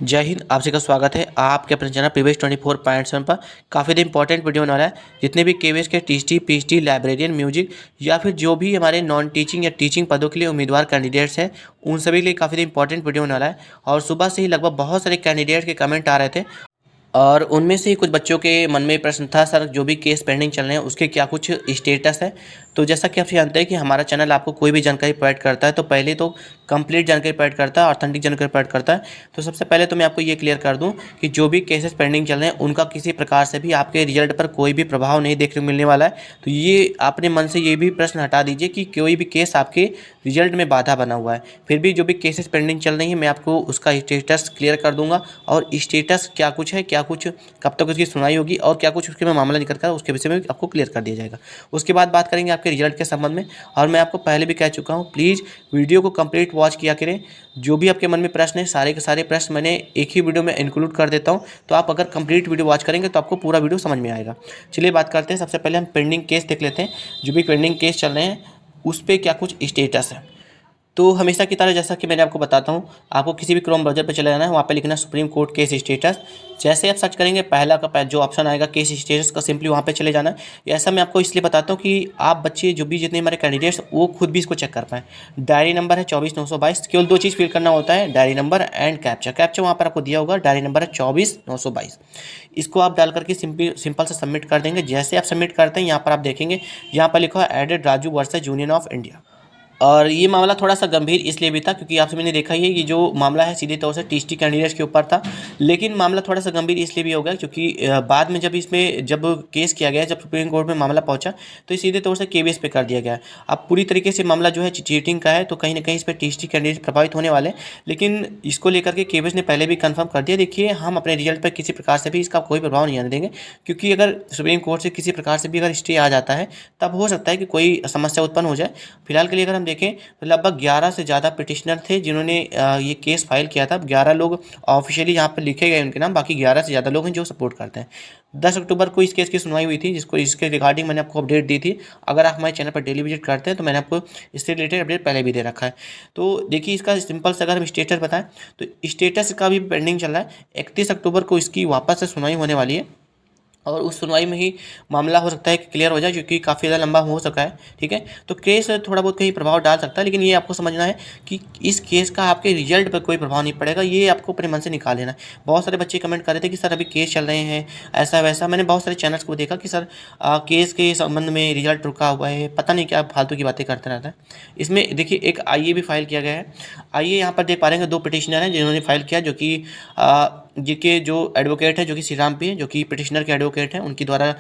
जय हिंद। आप सभी का स्वागत है आपके अपने चैनल प्रीवियस 24.7 पर। काफ़ी इंपॉर्टेंट वीडियो होने वाला है। जितने भी केवीएस के टीटी, पीएचडी, लाइब्रेरियन, म्यूजिक या फिर जो भी हमारे नॉन टीचिंग या टीचिंग पदों के लिए उम्मीदवार कैंडिडेट्स हैं, उन सभी के लिए काफ़ी इंपॉर्टेंट वीडियो होने वाला है। और सुबह से ही लगभग बहुत सारे कैंडिडेट्स के कमेंट आ रहे थे और उनमें से ही कुछ बच्चों के मन में प्रश्न था, सर जो भी केस पेंडिंग चल रहे हैं उसके क्या कुछ स्टेटस है। तो जैसा कि आप जानते हैं कि हमारा चैनल आपको कोई भी जानकारी प्रोवाइड करता है तो पहले तो कंप्लीट जानकारी प्रोवाइड करता है, ऑथेंटिक जानकारी प्रोवाइड करता है। तो सबसे पहले तो मैं आपको ये क्लियर कर दूं कि जो भी केसेस पेंडिंग चल रहे हैं उनका किसी प्रकार से भी आपके रिजल्ट पर कोई भी प्रभाव नहीं देखने को मिलने वाला है। तो ये अपने मन से ये भी प्रश्न हटा दीजिए कि कोई भी केस आपके रिजल्ट में बाधा बना हुआ है। फिर भी जो भी केसेस पेंडिंग चल रही हैं मैं आपको उसका स्टेटस क्लियर कर दूंगा और स्टेटस क्या कुछ है, क्या कुछ कब तक उसकी सुनवाई होगी और क्या कुछ उसके में मामला निकल कर उसके विषय में आपको क्लियर कर दिया जाएगा। उसके बाद बात करेंगे आपके रिजल्ट के संबंध में। और मैं आपको पहले भी कह चुका हूँ, प्लीज़ वीडियो को कंप्लीट वॉच किया करें। जो भी आपके मन में प्रश्न है सारे के सारे प्रश्न मैंने एक ही वीडियो में इंक्लूड कर देता हूँ, तो आप अगर कंप्लीट वीडियो वॉच करेंगे तो आपको पूरा वीडियो समझ में आएगा। चलिए बात करते हैं। सबसे पहले हम पेंडिंग केस देख लेते हैं। जो भी पेंडिंग केस चल रहे हैं उस पर क्या कुछ स्टेटस है। तो हमेशा की तरह जैसा कि मैंने आपको बताता हूँ, आपको किसी भी क्रोम ब्राउज़र पर चले जाना है, वहाँ पे लिखना है सुप्रीम कोर्ट केस स्टेटस। जैसे आप सर्च करेंगे पहला का जो ऑप्शन आएगा केस स्टेटस का, सिंपली वहाँ पे चले जाना है। ऐसा मैं आपको इसलिए बताता हूँ कि आप बच्चे जो भी जितने हमारे कैंडिडेट्स वो खुद भी इसको चेक कर पाएँ। डायरी नंबर है 24,922। केवल दो चीज़ फिल करना होता है, diary number and captcha. Captcha वहाँ पर आपको दिया होगा, डायरी नंबर है 24,922। इसको आप डाल करके सिंपल से सबमिट कर देंगे। जैसे आप सबमिट करते हैं यहाँ पर आप देखेंगे, यहाँ पर लिखा है एडेड Raju versus Union of India. और ये मामला थोड़ा सा गंभीर इसलिए भी था क्योंकि आप सभी ने देखा ही है कि जो मामला है सीधे तौर से टीएसटी कैंडिडेट्स के ऊपर था। लेकिन मामला थोड़ा सा गंभीर इसलिए भी हो गया क्योंकि बाद में जब केस किया गया, जब सुप्रीम कोर्ट में मामला पहुंचा तो ये सीधे तौर से केवीएस पे कर दिया गया। अब पूरी तरीके से मामला जो है चीटिंग का है, तो कहीं ना कहीं इस पर टीएसटी कैंडिडेट प्रभावित होने वाले। लेकिन इसको लेकर के केवीएस ने पहले भी कन्फर्म कर दिया, देखिए हम अपने रिजल्ट पर किसी प्रकार से भी इसका कोई प्रभाव नहीं आने देंगे। क्योंकि अगर सुप्रीम कोर्ट से किसी प्रकार से भी अगर स्टे आ जाता है तब हो सकता है कि कोई समस्या उत्पन्न हो जाए। फिलहाल के लिए अगर हम देखें तो लगभग 11 से ज़्यादा पिटिशनर थे जिन्होंने ये केस फाइल किया था। 11 लोग ऑफिशियली यहाँ पर लिखे गए उनके नाम, बाकी 11 से ज़्यादा लोग हैं जो सपोर्ट करते हैं। 10 अक्टूबर को इस केस की सुनवाई हुई थी, जिसको इसके रिगार्डिंग मैंने आपको अपडेट दी थी। अगर आप हमारे चैनल पर डेली विजिट करते हैं तो मैंने आपको इससे रिलेटेड अपडेट पहले भी दे रखा है। तो देखिए इसका सिंपल से अगर हम स्टेटस बताएं तो स्टेटस का भी पेंडिंग चल रहा है। 31 अक्टूबर को इसकी वापस से सुनवाई होने वाली है और उस सुनवाई में ही मामला हो सकता है कि क्लियर हो जाए, क्योंकि काफ़ी ज़्यादा लंबा हो सका है। ठीक है, तो केस थोड़ा बहुत कहीं प्रभाव डाल सकता है, लेकिन ये आपको समझना है कि इस केस का आपके रिजल्ट पर कोई प्रभाव नहीं पड़ेगा। ये आपको अपने मन से निकाल लेना है। बहुत सारे बच्चे कमेंट कर रहे थे कि सर अभी केस चल रहे हैं ऐसा वैसा। मैंने बहुत सारे चैनल्स को देखा कि सर केस के संबंध में रिजल्ट रुका हुआ है, पता नहीं क्या फालतू की बातें करते रहता है। इसमें देखिए एक आईए भी फाइल किया गया है। आईए यहाँ पर देख पा रहे हैं, दो पिटिशनर हैं जिन्होंने फाइल किया, जो कि जिनके जो एडवोकेट है जो कि श्री राम पी है, जो कि पिटिशनर के एडवोकेट हैं, उनके द्वारा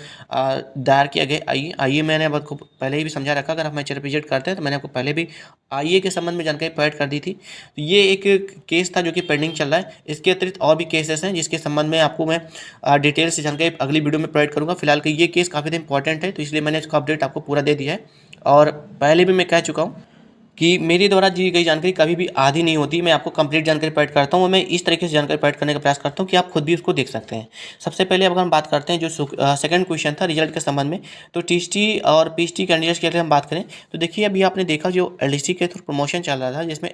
दायर किया गया आईए। मैंने आपको पहले ही भी समझा रखा, अगर आप हमारे चैनल विजिट करते हैं तो मैंने आपको पहले भी आईए के संबंध में जानकारी प्रोवाइड कर दी थी। तो ये एक केस था जो कि पेंडिंग चल रहा है। इसके अतिरिक्त और भी केसेस हैं जिसके संबंध में आपको मैं डिटेल से जानकारी अगली वीडियो में प्रोवाइड करूँगा। फिलहाल के ये केस काफ़ी इंपॉर्टेंट है, तो इसलिए मैंने इसका अपडेट आपको पूरा दे दिया है। और पहले भी मैं कह चुका हूँ कि मेरे द्वारा दी गई जानकारी कभी भी आधी नहीं होती। मैं आपको कंप्लीट जानकारी प्रोवाइड करता हूँ और मैं इस तरीके से जानकारी प्रोवाइड करने का प्रयास करता हूँ कि आप खुद भी उसको देख सकते हैं। सबसे पहले अगर हम बात करते हैं जो सेकंड क्वेश्चन था रिजल्ट के संबंध में, तो टीएसटी और पीएचडी कैंडिडेट्स के लिए हम बात करें तो देखिए अभी आपने देखा जो एलडीसी के थ्रू प्रमोशन चल रहा था, जिसमें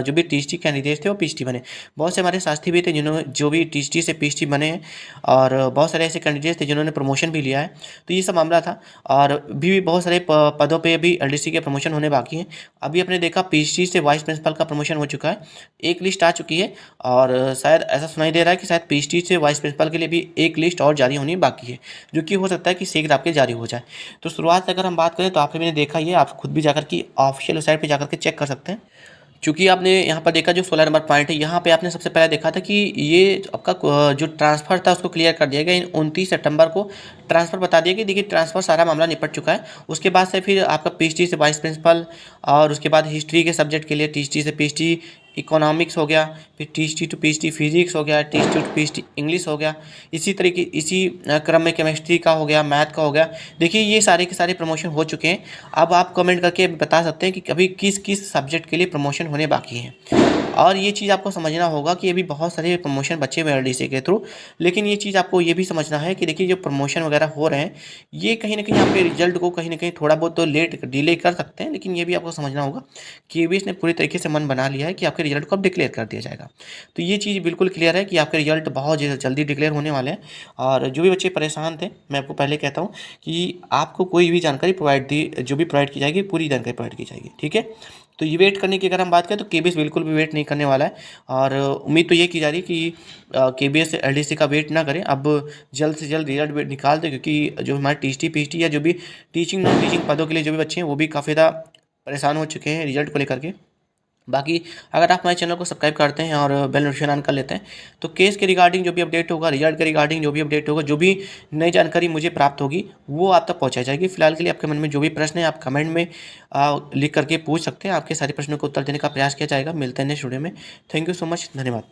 जो भी टीएसटी कैंडिडेट्स थे वो पीएचडी बने। बहुत से हमारे साथी भी थे जिन्होंने जो भी टीएसटी से पीएचडी बने हैं, और बहुत सारे ऐसे कैंडिडेट्स थे जिन्होंने प्रमोशन भी लिया है। तो ये सब मामला था। और भी बहुत सारे पदों पर भी एलडीसी के प्रमोशन होने बाकी हैं। अभी आपने देखा पीएचडी से वाइस प्रिंसिपल का प्रमोशन हो चुका है, एक लिस्ट आ चुकी है। और शायद ऐसा सुनाई दे रहा है कि शायद पीएचडी से वाइस प्रिंसिपल के लिए भी एक लिस्ट और जारी होनी बाकी है, जो कि हो सकता है कि शीघ्र आपके जारी हो जाए। तो शुरुआत से अगर हम बात करें तो आपने मैंने देखा ही है, आप खुद भी जाकर की ऑफिशियल वेबसाइट पर जाकर के चेक कर सकते हैं। चूँकि आपने यहाँ पर देखा जो 16 नंबर पॉइंट है, यहाँ पे आपने सबसे पहले देखा था कि ये आपका जो ट्रांसफ़र था उसको क्लियर कर दिया गया। 29 सितंबर को ट्रांसफ़र बता दिया कि देखिए ट्रांसफ़र सारा मामला निपट चुका है। उसके बाद से फिर आपका पीएचडी से वाइस प्रिंसिपल, और उसके बाद हिस्ट्री के सब्जेक्ट के लिए टीएचडी से पीएचडी इकोनॉमिक्स हो गया, फिर टीएचडी टू पीएचडी फिजिक्स हो गया, टीएचडी टू पीएचडी इंग्लिश हो गया। इसी क्रम में केमिस्ट्री का हो गया, मैथ का हो गया। देखिए ये सारे के सारे प्रमोशन हो चुके हैं। अब आप कमेंट करके बता सकते हैं कि अभी किस किस सब्जेक्ट के लिए प्रमोशन होने बाकी हैं। और ये चीज़ आपको समझना होगा कि अभी बहुत सारे प्रमोशन बचे हुए हैं एलडीसी के थ्रू, लेकिन ये चीज़ आपको ये भी समझना है कि देखिए जो प्रमोशन वगैरह हो रहे हैं, ये कहीं न कहीं आपके रिजल्ट को कहीं न कहीं थोड़ा बहुत तो लेट डिले कर सकते हैं, लेकिन ये भी आपको समझना होगा कि केवीएस ने पूरी तरीके से मन बना लिया है कि आपके रिजल्ट को अब डिक्लेयर कर दिया जाएगा। तो ये चीज़ बिल्कुल क्लियर है कि आपके रिजल्ट बहुत जल्दी डिक्लेयर होने वाले हैं। और जो भी बच्चे परेशान थे, मैं आपको पहले कहता हूँ कि आपको कोई भी जानकारी जो भी प्रोवाइड की जाएगी, पूरी जानकारी प्रोवाइड की जाएगी, ठीक है? तो ये वेट करने की अगर हम बात करें तो केबीएस बिल्कुल भी वेट नहीं करने वाला है, और उम्मीद तो ये की जा रही है कि केबीएस एलडीसी का वेट ना करें, अब जल्द से जल्द रिजल्ट निकाल दें, क्योंकि जो हमारे टीएसटी पीएचडी या जो भी टीचिंग नॉन टीचिंग पदों के लिए जो भी बच्चे हैं वो भी काफ़ी ज़्यादा परेशान हो चुके हैं रिजल्ट को लेकर के। बाकी अगर आप हमारे चैनल को सब्सक्राइब करते हैं और बेल नोटिफिकेशन ऑन कर लेते हैं, तो केस के रिगार्डिंग जो भी अपडेट होगा, रिजल्ट के रिगार्डिंग जो भी अपडेट होगा, जो भी नई जानकारी मुझे प्राप्त होगी, वो आप तक पहुंचाई जाएगी। फिलहाल के लिए आपके मन में जो भी प्रश्न है आप कमेंट में लिख करके पूछ सकते हैं। आपके सारे प्रश्नों को उत्तर देने का प्रयास किया जाएगा। मिलते हैं नेक्स्ट वीडियो में। थैंक यू सो मच, धन्यवाद।